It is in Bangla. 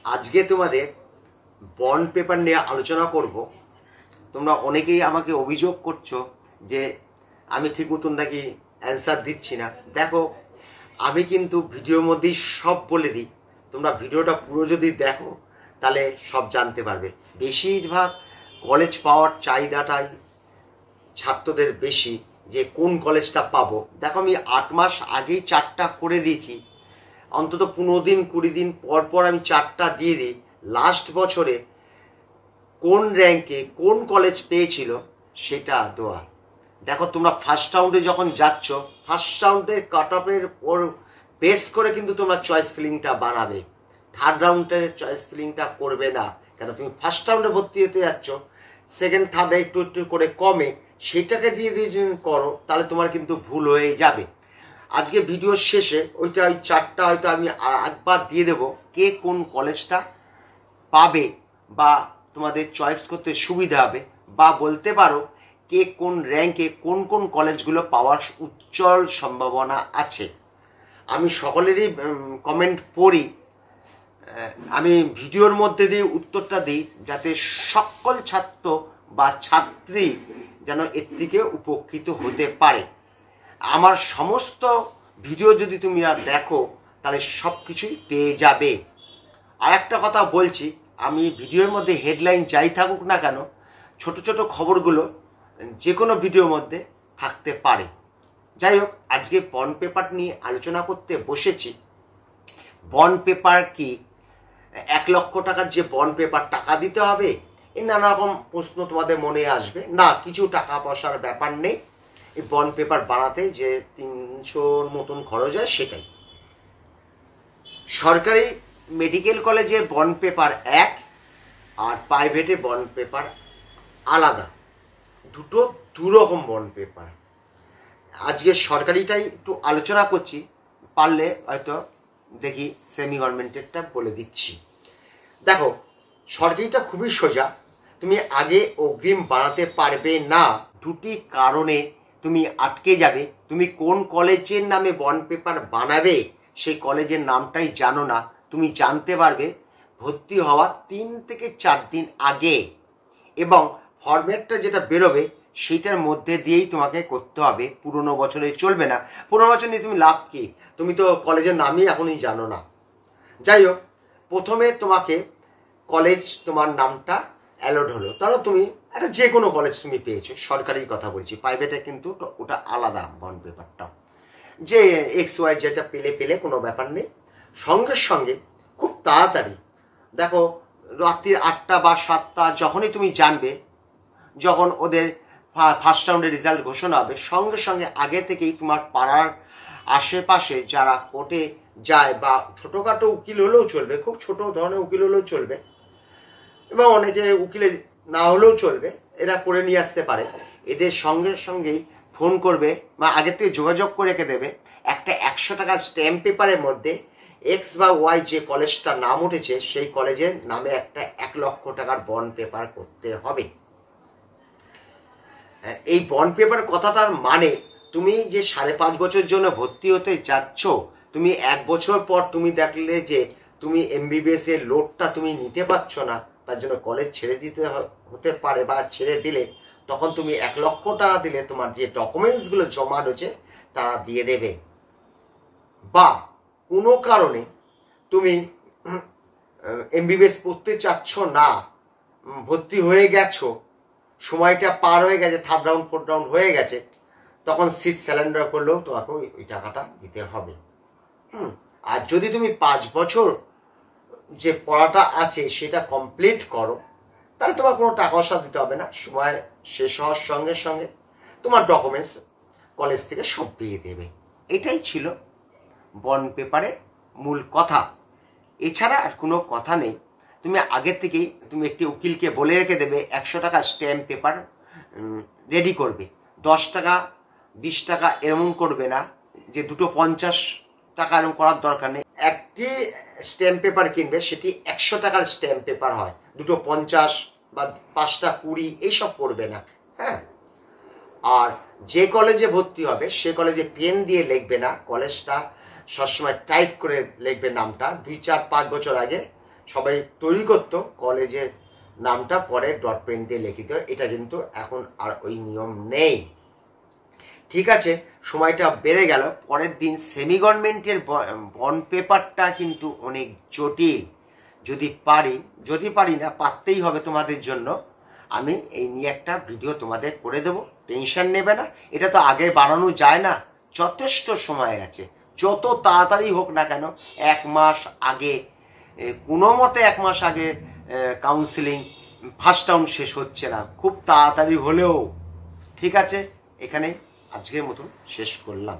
আজকে তোমাদের বন্ড পেপার নিয়ে আলোচনা করব। তোমরা অনেকেই আমাকে অভিযোগ করছো যে আমি ঠিক মতন নাকি অ্যান্সার দিচ্ছি না। দেখো, আমি কিন্তু ভিডিওর মধ্যেই সব বলে দিই। তোমরা ভিডিওটা পুরো যদি দেখো তাহলে সব জানতে পারবে। বেশিরভাগ কলেজ পাওয়ার চাহিদাটাই ছাত্রদের বেশি, যে কোন কলেজটা পাবো। দেখো, আমি 8 মাস আগেই 4টা করে দিয়েছি। অন্তত 15 দিন 20 দিন পর পর আমি 4টা দিয়ে দিই। লাস্ট বছরে কোন র্যাঙ্কে কোন কলেজ পেয়েছিল সেটা দেওয়া। দেখো, তোমরা ফার্স্ট রাউন্ডে যখন যাচ্ছ, ফার্স্ট রাউন্ডে কাট অফের ওর বেস করে কিন্তু তোমরা চয়েস ফিলিংটা বানাবে। থার্ড রাউন্ডে চয়েস ফিলিংটা করবে না, কেন তুমি ফার্স্ট রাউন্ডে ভর্তি হতে যাচ্ছ। সেকেন্ড থার্ডে একটু একটু করে কমে সেটাকে দিয়ে দিয়ে যদি করো তাহলে তোমার কিন্তু ভুল হয়ে যাবে। আজকে ভিডিওর শেষে ওই 4টা হয়তো আমি একবার দিয়ে দেবো, কে কোন কলেজটা পাবে বা তোমাদের চয়েস করতে সুবিধা হবে, বা বলতে পারো কে কোন র্যাঙ্কে কোন কোন কলেজগুলো পাওয়ার উজ্জ্বল সম্ভাবনা আছে। আমি সকলেরই কমেন্ট পড়ি, আমি ভিডিওর মধ্যে দিয়ে উত্তরটা দিই, যাতে সকল ছাত্র বা ছাত্রী যেন এর থেকে উপকৃত হতে পারে। আমার সমস্ত ভিডিও যদি তুমি আর দেখো তাহলে সব কিছুই পেয়ে যাবে। আর একটা কথা বলছি, আমি ভিডিওর মধ্যে হেডলাইন যাই থাকুক না কেন, ছোট ছোট খবরগুলো যে কোনো ভিডিওর মধ্যে থাকতে পারে। যাই হোক, আজকে বন্ড পেপার নিয়ে আলোচনা করতে বসেছি। বন্ড পেপার কি 1 লক্ষ টাকার যে বন্ড পেপার টাকা দিতে হবে, এই নানা রকম প্রশ্ন তোমাদের মনে আসবে। না, কিছু টাকা পয়সার ব্যাপার নেই। এই বন্ড পেপার বানাতে যে 300 মতন খরচ হয় সেটাই। সরকারি মেডিকেল কলেজে বন্ড পেপার এক, আর প্রাইভেটে বন্ড পেপার আলাদা। দুটো দুরকম বন্ড পেপার। আজকে সরকারিটাই একটু আলোচনা করছি, পারলে হয়তো দেখি সেমি গভর্নমেন্টেরটা বলে দিচ্ছি। দেখো, সরকারিটা খুবই সোজা। তুমি আগে অগ্রিম বাড়াতে পারবে না। দুটি কারণে তুমি আটকে যাবে। তুমি কোন কলেজের নামে বন্ড পেপার বানাবে সেই কলেজের নামটাই জানো না। তুমি জানতে পারবে ভর্তি হওয়া 3 থেকে 4 দিন আগে, এবং ফরম্যাটটা যেটা বেরোবে সেইটার মধ্যে দিয়েই তোমাকে করতে হবে। পুরনো বছরে চলবে না। পুরনো বছর নিয়ে তুমি লাভ কি? তুমি তো কলেজের নামই এখনই জানো না। যাই হোক, প্রথমে তোমাকে কলেজ, তোমার নামটা অ্যালোড হলো, তাহলে তুমি একটা যে কোনো কলেজ তুমি পেয়েছো। সরকারির কথা বলছি, প্রাইভেটে কিন্তু ওটা আলাদা বন্ড পেপারটা। যে XY যেটা পেলে কোনো ব্যাপার নেই। সঙ্গে সঙ্গে খুব তাড়াতাড়ি, দেখো রাত্রির 8টা বা 7টা যখনই তুমি জানবে, যখন ওদের ফার্স্ট রাউন্ডের রেজাল্ট ঘোষণা হবে, সঙ্গে সঙ্গে আগে থেকেই তোমার পাড়ার আশেপাশে যারা কোর্টে যায়, বা ছোটোখাটো উকিল হলেও চলবে, খুব ছোট ধরনের উকিল হলেও চলবে, এবং অনেকে উকিলে না হলেও চলবে, এরা করে নিয়ে আসতে পারে। এদের সঙ্গে সঙ্গেই ফোন করবে বা আগে থেকে যোগাযোগ করে রেখে দেবে। একটা 100 টাকার স্ট্যাম্প পেপারের মধ্যে X বা Y যে কলেজটার নাম উঠেছে সেই কলেজের নামে একটা 1 লক্ষ টাকার বন্ড পেপার করতে হবে। এই বন্ড পেপার কথাটার মানে, তুমি যে 5.5 বছর জন্য ভর্তি হতে যাচ্ছ, তুমি 1 বছর পর তুমি দেখলে যে তুমি MBBS এর লোডটা তুমি নিতে পারছো না, তার জন্য কলেজ ছেড়ে দিতে হতে পারে, বা ছেড়ে দিলে তখন তুমি 1 লক্ষ টাকা দিলে তোমার যে ডকুমেন্টসগুলো জমা রয়েছে তারা দিয়ে দেবে। বা কোনো কারণে তুমি MBBS পড়তে চাচ্ছ না, ভর্তি হয়ে গেছো, সময়টা পার হয়ে গেছে, 3rd রাউন্ড 4th রাউন্ড হয়ে গেছে, তখন সিট স্যালেন্ডার করলেও তোমাকে ওই টাকাটা দিতে হবে। আর যদি তুমি 5 বছর যে পড়াটা আছে সেটা কমপ্লিট করো, তাহলে তোমার কোনো টাকা পয়সা দিতে হবে না। সময় শেষ হওয়ার সঙ্গে সঙ্গে তোমার ডকুমেন্টস কলেজ থেকে সব দিয়ে দেবে। এটাই ছিল বন্ড পেপারের মূল কথা। এছাড়া আর কোনো কথা নেই। তুমি আগের থেকেই তুমি একটি উকিলকে বলে রেখে দেবে 100 টাকা স্ট্যাম্প পেপার রেডি করবে। 10 টাকা 20 টাকা এরকম করবে না, যে দুটো 50 টাকা এরকম করার দরকার নেই। একটি স্ট্যাম্প পেপার কিনবে, সেটি 100 টাকার স্ট্যাম্প পেপার হয়। দুটো 50 বা 5টা 20 এইসব করবে না। হ্যাঁ, আর যে কলেজে ভর্তি হবে সে কলেজে পেন দিয়ে লিখবে না, কলেজটা সবসময় টাইপ করে লিখবে নামটা। 2, 4, 5 বছর আগে সবাই তৈরি করতো কলেজের নামটা পরে ডট পেন দিয়ে লিখিত, এটা কিন্তু এখন আর ওই নিয়ম নেই। ঠিক আছে, সময়টা বেড়ে গেল। পরের দিন সেমি গভর্নমেন্টের বন্ড পেপারটা কিন্তু অনেক জটিল। যদি পারি না, পারতেই হবে তোমাদের জন্য। আমি এই নিয়ে একটা ভিডিও তোমাদের করে দেবো, টেনশন নেবে না। এটা তো আগে বানানো যায় না, যথেষ্ট সময় আছে। যত তাড়াতাড়ি হোক না কেন, 1 মাস আগে, কোনো মতে 1 মাস আগে কাউন্সিলিং ফার্স্ট রাউন্ড শেষ হচ্ছে না, খুব তাড়াতাড়ি হলেও। ঠিক আছে, এখানে আজকের মতন শেষ করলাম।